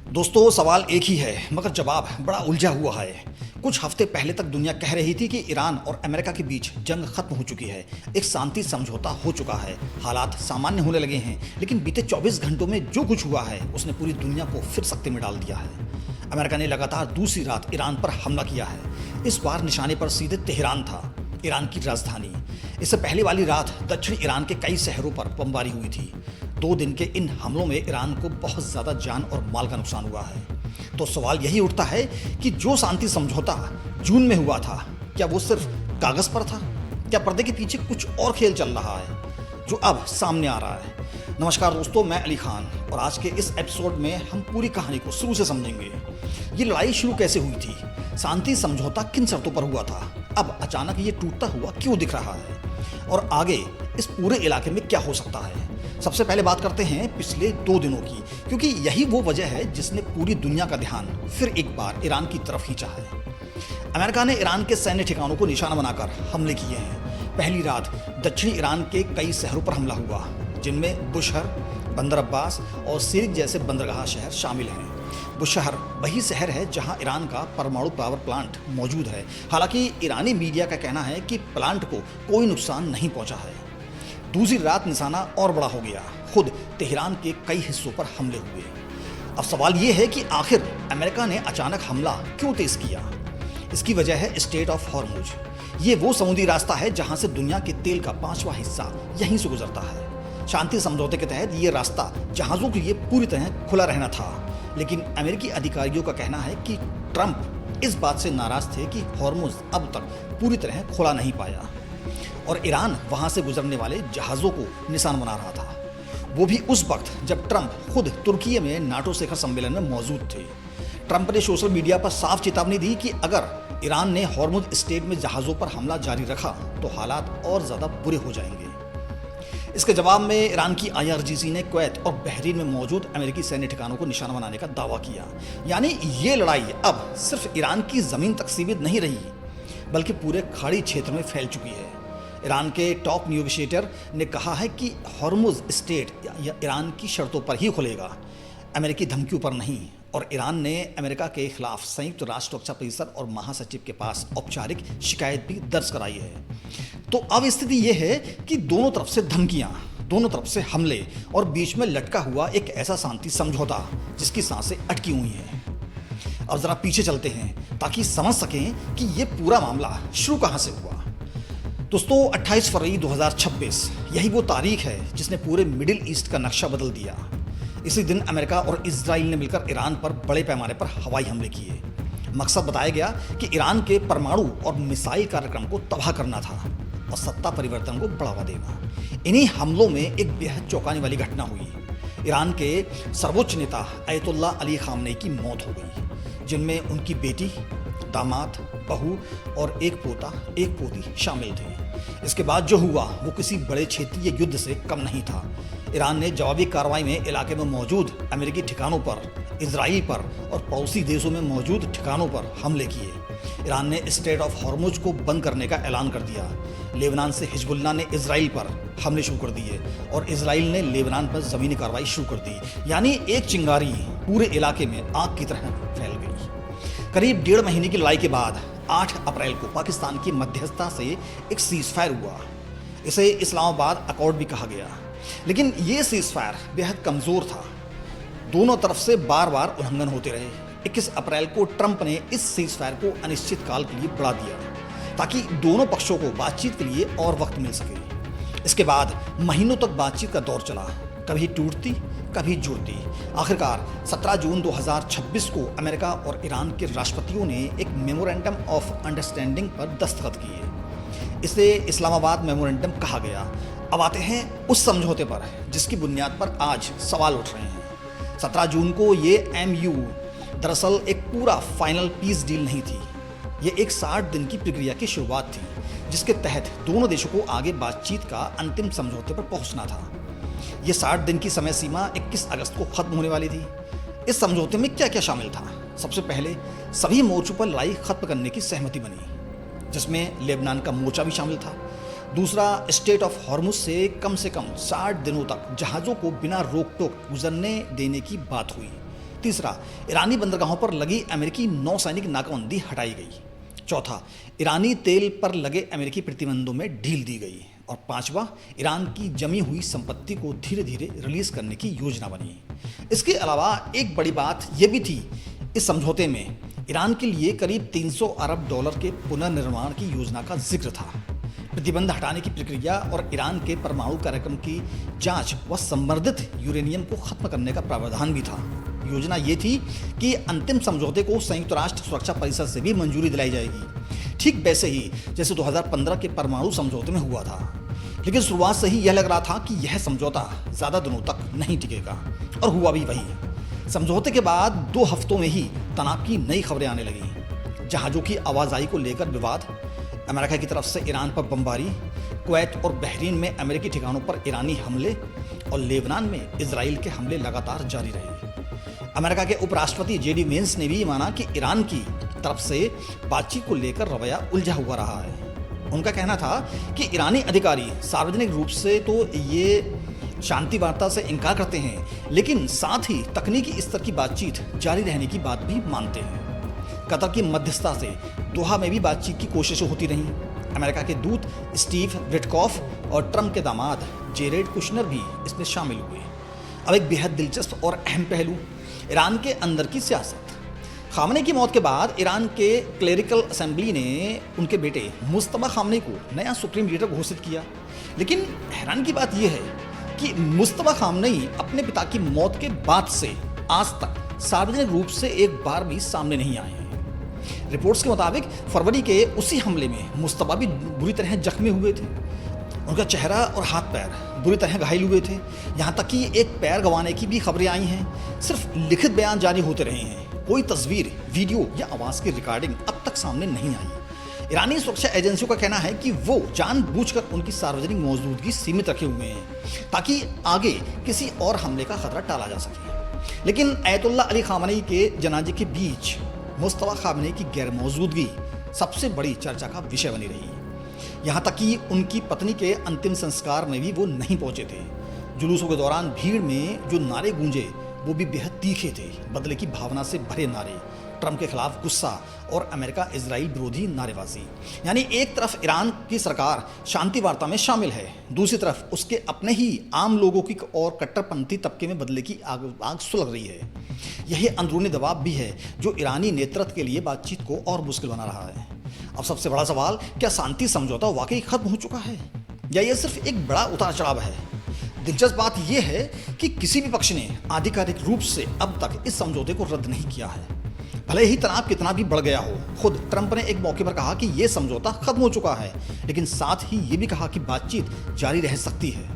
दोस्तों सवाल एक ही है मगर जवाब बड़ा उलझा हुआ है। कुछ हफ्ते पहले तक दुनिया कह रही थी कि ईरान और अमेरिका के बीच जंग खत्म हो चुकी है, एक शांति समझौता हो चुका है, हालात सामान्य होने लगे हैं। लेकिन बीते 24 घंटों में जो कुछ हुआ है उसने पूरी दुनिया को फिर सख्ते में डाल दिया है। अमेरिका ने लगातार दूसरी रात ईरान पर हमला किया है। इस बार निशाने पर सीधे तेहरान था, ईरान की राजधानी। इससे पहले वाली रात दक्षिण ईरान के कई शहरों पर बमबारी हुई थी। 2 दिन के इन हमलों में ईरान को बहुत ज़्यादा जान और माल का नुकसान हुआ है। तो सवाल यही उठता है कि जो शांति समझौता जून में हुआ था, क्या वो सिर्फ कागज़ पर था? क्या पर्दे के पीछे कुछ और खेल चल रहा है जो अब सामने आ रहा है? नमस्कार दोस्तों, मैं अली खान और आज के इस एपिसोड में हम पूरी कहानी को शुरू से समझेंगे। ये लड़ाई शुरू कैसे हुई थी, शांति समझौता किन शर्तों पर हुआ था, अब अचानक ये टूटता हुआ क्यों दिख रहा है और आगे इस पूरे इलाके में क्या हो सकता है। सबसे पहले बात करते हैं पिछले 2 दिनों की, क्योंकि यही वो वजह है जिसने पूरी दुनिया का ध्यान फिर एक बार ईरान की तरफ खींचा है। अमेरिका ने ईरान के सैन्य ठिकानों को निशाना बनाकर हमले किए हैं। पहली रात दक्षिणी ईरान के कई शहरों पर हमला हुआ, जिनमें बुशहर, बंदर अब्बास और सिरिक जैसे बंदरगाह शहर शामिल हैं। बुशहर वही शहर है जहां ईरान का परमाणु पावर प्लांट मौजूद है। हालांकि ईरानी मीडिया का कहना है कि प्लांट को कोई नुकसान नहीं पहुंचा है। दूसरी रात निशाना और बड़ा हो गया, खुद तेहरान के कई हिस्सों पर हमले हुए। अब सवाल ये है कि आखिर अमेरिका ने अचानक हमला क्यों तेज किया? इसकी वजह है स्ट्रेट ऑफ हॉर्मुज। ये वो समुद्री रास्ता है जहां से दुनिया के तेल का 5वां हिस्सा यहीं से गुजरता है। शांति समझौते के तहत ये रास्ता जहाज़ों के लिए पूरी तरह खुला रहना था, लेकिन अमेरिकी अधिकारियों का कहना है कि ट्रंप इस बात से नाराज थे कि हॉर्मुज अब तक पूरी तरह खुला नहीं पाया और ईरान वहां से गुजरने वाले जहाज़ों को निशान बना रहा था। वो भी उस वक्त जब ट्रंप खुद तुर्की में नाटो शिखर सम्मेलन में मौजूद थे। ट्रंप ने सोशल मीडिया पर साफ चेतावनी दी कि अगर ईरान ने हॉर्मुज स्ट्रेट में जहाज़ों पर हमला जारी रखा तो हालात और ज़्यादा बुरे हो जाएंगे। इसके जवाब में ईरान की IRGC ने कुवैत और बहरीन में मौजूद अमेरिकी सैन्य ठिकानों को निशाना बनाने का दावा किया। यानी ये लड़ाई अब सिर्फ ईरान की ज़मीन तक सीमित नहीं रही, बल्कि पूरे खाड़ी क्षेत्र में फैल चुकी है। ईरान के टॉप नेगोशिएटर ने कहा है कि हॉर्मुज स्ट्रेट ईरान की शर्तों पर ही खुलेगा, अमेरिकी धमकियों पर नहीं। और ईरान ने अमेरिका के खिलाफ संयुक्त राष्ट्र सुरक्षा परिषद और महासचिव के पास औपचारिक शिकायत भी दर्ज कराई है। तो अब स्थिति यह है कि दोनों तरफ से धमकियां, दोनों तरफ से हमले और बीच में लटका हुआ एक ऐसा शांति समझौता जिसकी सांसें अटकी हुई हैं। अब जरा पीछे चलते हैं ताकि समझ सकें कि ये पूरा मामला शुरू कहां से हुआ। दोस्तों 28 फरवरी 2026 यही वो तारीख है जिसने पूरे मिडिल ईस्ट का नक्शा बदल दिया। इसी दिन अमेरिका और इजराइल ने मिलकर ईरान पर बड़े पैमाने पर हवाई हमले किए। मकसद बताया गया कि ईरान के परमाणु और मिसाइल कार्यक्रम को तबाह करना था और सत्ता परिवर्तन को बढ़ावा देना। इन्हीं हमलों में एक बेहद चौंकाने वाली घटना हुई। ईरान के सर्वोच्च नेता अयतुल्ला अली खामनेई की मौत हो गई, जिनमें उनकी बेटी, दामाद, बहू और एक पोता एक पोती शामिल थे। इसके बाद जो हुआ वो किसी बड़े क्षेत्रीय युद्ध से कम नहीं था। ईरान ने जवाबी कार्रवाई में इलाके में मौजूद अमेरिकी ठिकानों पर, इजराइल पर और पड़ोसी देशों में मौजूद ठिकानों पर हमले किए। ईरान ने स्ट्रेट ऑफ हॉर्मुज को बंद करने का ऐलान कर दिया। लेबनान से हिजबुल्लाह ने इजराइल पर हमले शुरू कर दिए और इजराइल ने लेबनान पर ज़मीनी कार्रवाई शुरू कर दी। यानी एक चिंगारी पूरे इलाके में आग की तरह फैल गई। करीब 1.5 महीने की लड़ाई के बाद 8 अप्रैल को पाकिस्तान की मध्यस्थता से एक सीज़फायर हुआ। इसे इस्लामाबाद अकॉर्ड भी कहा गया, लेकिन ये सीज़फायर बेहद कमज़ोर था। दोनों तरफ से बार बार उल्लंघन होते रहे। 21 अप्रैल को ट्रंप ने इस सीज़फायर को अनिश्चित काल के लिए बढ़ा दिया ताकि दोनों पक्षों को बातचीत के लिए और वक्त मिल सके। इसके बाद महीनों तक बातचीत का दौर चला, कभी टूटती कभी जुड़ती। आखिरकार 17 जून 2026 को अमेरिका और ईरान के राष्ट्रपतियों ने एक मेमोरेंडम ऑफ अंडरस्टैंडिंग पर दस्तखत किए। इसे इस्लामाबाद मेमोरेंडम कहा गया। अब आते हैं उस समझौते पर जिसकी बुनियाद पर आज सवाल उठ रहे हैं। 17 जून को ये MU दरअसल एक पूरा फाइनल पीस डील नहीं थी। ये एक 60 दिन की प्रक्रिया की शुरुआत थी, जिसके तहत दोनों देशों को आगे बातचीत का अंतिम समझौते पर पहुंचना था। ये 60 दिन की समय सीमा 21 अगस्त को खत्म होने वाली थी। इस समझौते में क्या क्या शामिल था? सबसे पहले सभी मोर्चों पर लड़ाई खत्म करने की सहमति बनी, जिसमें लेबनान का मोर्चा भी शामिल था। दूसरा, स्ट्रेट ऑफ हॉर्मुज से कम 60 दिनों तक जहाज़ों को बिना रोक टोक गुजरने देने की बात हुई। तीसरा, ईरानी बंदरगाहों पर लगी अमेरिकी नौसैनिक नाकाबंदी हटाई गई। चौथा, ईरानी तेल पर लगे अमेरिकी प्रतिबंधों में ढील दी गई। और पांचवा, ईरान की जमी हुई संपत्ति को धीरे धीरे रिलीज करने की योजना बनी। इसके अलावा एक बड़ी बात यह भी थी, इस समझौते में ईरान के लिए करीब 300 अरब डॉलर के पुनर्निर्माण की योजना का जिक्र था। प्रतिबंध हटाने की प्रक्रिया और ईरान के परमाणु कार्यक्रम की जांच व संवर्धित यूरेनियम को खत्म करने का प्रावधान भी था। योजना ये थी कि अंतिम समझौते को संयुक्त राष्ट्र सुरक्षा परिषद से भी मंजूरी दिलाई जाएगी, ठीक वैसे ही जैसे 2015 के परमाणु समझौते में हुआ था। लेकिन शुरुआत से ही यह लग रहा था कि यह समझौता ज़्यादा दिनों तक नहीं टिकेगा, और हुआ भी वही। समझौते के बाद 2 हफ्तों में ही तनाव की नई खबरें आने लगीं। जहाज़ों की आवाजाही को लेकर विवाद, अमेरिका की तरफ से ईरान पर बमबारी, कुवैत और बहरीन में अमेरिकी ठिकानों पर ईरानी हमले, और लेबनान में इजराइल के हमले लगातार जारी रहे। अमेरिका के उपराष्ट्रपति जेडी वेंस ने भी माना कि ईरान की तरफ से बातचीत को लेकर रवैया उलझा हुआ रहा है। उनका कहना था कि ईरानी अधिकारी सार्वजनिक रूप से तो ये शांति वार्ता से इनकार करते हैं, लेकिन साथ ही तकनीकी स्तर की बातचीत जारी रहने की बात भी मानते हैं। कतर की मध्यस्थता से दोहा में भी बातचीत की कोशिशें होती रहीं। अमेरिका के दूत स्टीव विटकॉफ और ट्रंप के दामाद जेरेड कुशनर भी इसमें शामिल हुए। अब एक बेहद दिलचस्प और अहम पहलू, ईरान के अंदर की सियासत। खामनेई की मौत के बाद ईरान के क्लेरिकल असेंबली ने उनके बेटे मुस्तफा खामनेई को नया सुप्रीम लीडर घोषित किया। लेकिन हैरान की बात यह है कि मुस्तफा खामनेई अपने पिता की मौत के बाद से आज तक सार्वजनिक रूप से एक बार भी सामने नहीं आए हैं। रिपोर्ट्स के मुताबिक फरवरी के उसी हमले में मुस्तफा भी बुरी तरह जख्मी हुए थे। उनका चेहरा और हाथ पैर बुरी तरह घायल हुए थे। यहाँ तक कि एक पैर गंवाने की भी खबरें आई हैं। सिर्फ लिखित बयान जारी होते रहे हैं, कोई तस्वीर, वीडियो या आवाज़ की रिकॉर्डिंग अब तक सामने नहीं आई। ईरानी सुरक्षा एजेंसियों का कहना है कि वो जानबूझकर उनकी सार्वजनिक मौजूदगी सीमित रखे हुए हैं ताकि आगे किसी और हमले का खतरा टाला जा सके। लेकिन अयतुल्ला अली खामनेई के जनाजे के बीच मुस्तफा खामनेई की गैर मौजूदगी सबसे बड़ी चर्चा का विषय बनी रही। यहाँ तक कि उनकी पत्नी के अंतिम संस्कार में भी वो नहीं पहुंचे थे। जुलूसों के दौरान भीड़ में जो नारे गूंजे वो भी बेहद तीखे थे, बदले की भावना से भरे नारे, ट्रंप के खिलाफ गुस्सा और अमेरिका इजराइल विरोधी नारेबाजी। यानी एक तरफ ईरान की सरकार शांति वार्ता में शामिल है, दूसरी तरफ उसके अपने ही आम लोगों की और कट्टरपंथी तबके में बदले की आग सुलग रही है। यही अंदरूनी दबाव भी है जो ईरानी नेतृत्व के लिए बातचीत को और मुश्किल बना रहा है। अब सबसे बड़ा सवाल, क्या शांति समझौता वाकई खत्म हो चुका है या यह सिर्फ एक बड़ा उतार चढ़ाव है? दिलचस्प बात यह है कि किसी भी पक्ष ने आधिकारिक रूप से अब तक इस समझौते को रद्द नहीं किया है, भले ही तनाव कितना भी बढ़ गया हो। खुद ट्रंप ने एक मौके पर कहा कि यह समझौता खत्म हो चुका है, लेकिन साथ ही ये भी कहा कि बातचीत जारी रह सकती है।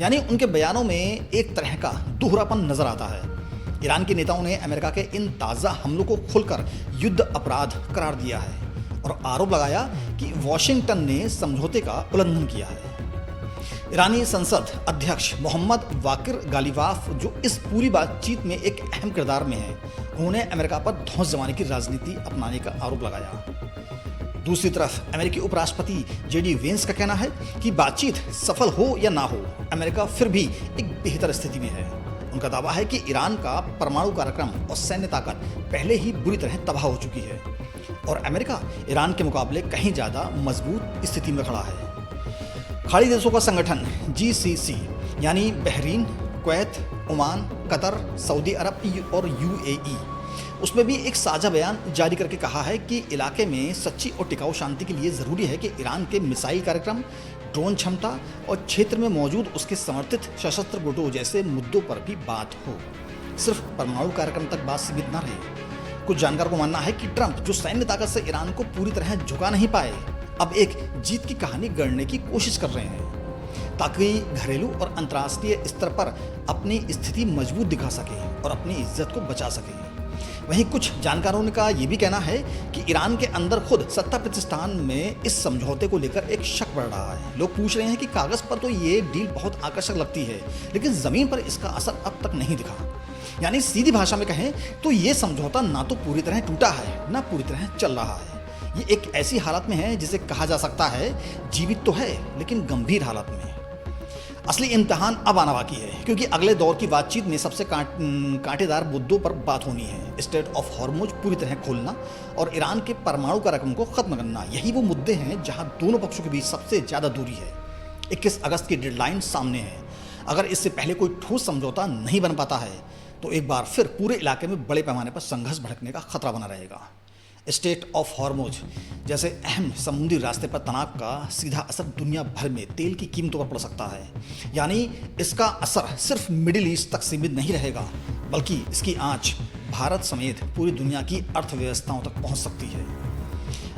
यानी उनके बयानों में एक तरह का दोहरापन नजर आता है। ईरान के नेताओं ने अमेरिका के इन ताज़ा हमलों को खुलकर युद्ध अपराध करार दिया है और आरोप लगाया कि वॉशिंगटन ने समझौते का उल्लंघन किया है। ईरानी संसद अध्यक्ष मोहम्मद बाकिर गालिबाफ, जो इस पूरी बातचीत में एक अहम किरदार में है, उन्होंने अमेरिका पर धौंस जमाने की राजनीति अपनाने का आरोप लगाया। दूसरी तरफ अमेरिकी उपराष्ट्रपति जेडी वेंस का कहना है कि बातचीत सफल हो या ना हो, अमेरिका फिर भी एक बेहतर स्थिति में है। उनका दावा है कि ईरान का परमाणु कार्यक्रम और सैन्य ताकत पहले ही बुरी तरह तबाह हो चुकी है और अमेरिका ईरान के मुकाबले कहीं ज़्यादा मजबूत स्थिति में खड़ा है। खाड़ी देशों का संगठन GCC यानी Bahrain, Kuwait, Oman, Qatar, Saudi Arab और UAE, उसमें भी एक साझा बयान जारी करके कहा है कि इलाके में सच्ची और टिकाऊ शांति के लिए ज़रूरी है कि ईरान के मिसाइल कार्यक्रम, ड्रोन क्षमता और क्षेत्र में मौजूद उसके समर्थित सशस्त्र गुटों जैसे मुद्दों पर भी बात हो। सिर्फ परमाणु कार्यक्रम तक बात सीमित न रहे। कुछ जानकारों को मानना है कि ट्रंप, जो सैन्य ताकत से ईरान को पूरी तरह झुका नहीं पाए, अब एक जीत की कहानी गढ़ने की कोशिश कर रहे हैं ताकि घरेलू और अंतर्राष्ट्रीय स्तर पर अपनी स्थिति मजबूत दिखा सके और अपनी इज्जत को बचा सके। वहीं कुछ जानकारों का ये भी कहना है कि ईरान के अंदर खुद सत्ता प्रतिष्ठान में इस समझौते को लेकर एक शक बढ़ रहा है। लोग पूछ रहे हैं कि कागज़ पर तो ये डील बहुत आकर्षक लगती है, लेकिन ज़मीन पर इसका असर अब तक नहीं दिखा। यानी सीधी भाषा में कहें तो ये समझौता ना तो पूरी तरह टूटा है, ना पूरी तरह चल रहा है। ये एक ऐसी हालत में है जिसे कहा जा सकता है जीवित तो है, लेकिन गंभीर हालत में। असली इम्तिहान अब आना बाकी है, क्योंकि अगले दौर की बातचीत में सबसे कांटेदार मुद्दों पर बात होनी है। स्ट्रेट ऑफ हॉर्मुज पूरी तरह खोलना और ईरान के परमाणु कार्यक्रम को खत्म करना, यही वो मुद्दे हैं जहां दोनों पक्षों के बीच सबसे ज़्यादा दूरी है। 21 अगस्त की डेडलाइन सामने है। अगर इससे पहले कोई ठोस समझौता नहीं बन पाता है तो एक बार फिर पूरे इलाके में बड़े पैमाने पर संघर्ष भड़कने का खतरा बना रहेगा। स्ट्रेट ऑफ हॉर्मुज जैसे अहम समुद्री रास्ते पर तनाव का सीधा असर दुनिया भर में तेल की कीमतों पर पड़ सकता है। यानी इसका असर सिर्फ मिडिल ईस्ट तक सीमित नहीं रहेगा, बल्कि इसकी आंच भारत समेत पूरी दुनिया की अर्थव्यवस्थाओं तक पहुंच सकती है।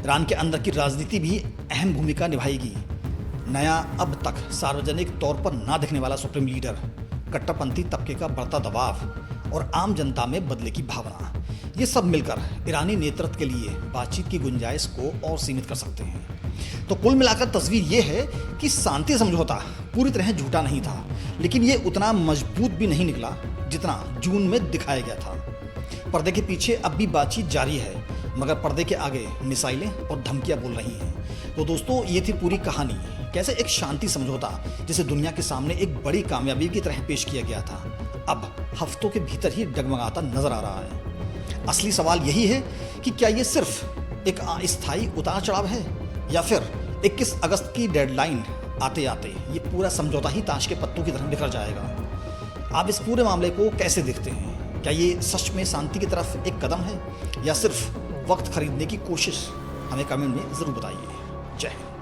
ईरान के अंदर की राजनीति भी अहम भूमिका निभाएगी। नया, अब तक सार्वजनिक तौर पर ना दिखने वाला सुप्रीम लीडर, कट्टरपंथी तबके का बढ़ता दबाव और आम जनता में बदले की भावना, ये सब मिलकर ईरानी नेतृत्व के लिए बातचीत की गुंजाइश को और सीमित कर सकते हैं। तो कुल मिलाकर तस्वीर ये है कि शांति समझौता पूरी तरह झूठा नहीं था, लेकिन ये उतना मजबूत भी नहीं निकला जितना जून में दिखाया गया था। पर्दे के पीछे अब भी बातचीत जारी है, मगर पर्दे के आगे मिसाइलें और धमकियां बोल रही हैं। तो दोस्तों, ये थी पूरी कहानी, कैसे एक शांति समझौता जिसे दुनिया के सामने एक बड़ी कामयाबी की तरह पेश किया गया था, अब हफ्तों के भीतर ही डगमगाता नजर आ रहा है। असली सवाल यही है कि क्या ये सिर्फ एक अस्थायी उतार चढ़ाव है, या फिर 21 अगस्त की डेडलाइन आते आते ये पूरा समझौता ही ताश के पत्तों की तरह बिखर जाएगा। आप इस पूरे मामले को कैसे देखते हैं? क्या ये सच में शांति की तरफ एक कदम है, या सिर्फ वक्त खरीदने की कोशिश? हमें कमेंट में ज़रूर बताइए। जय हिंद।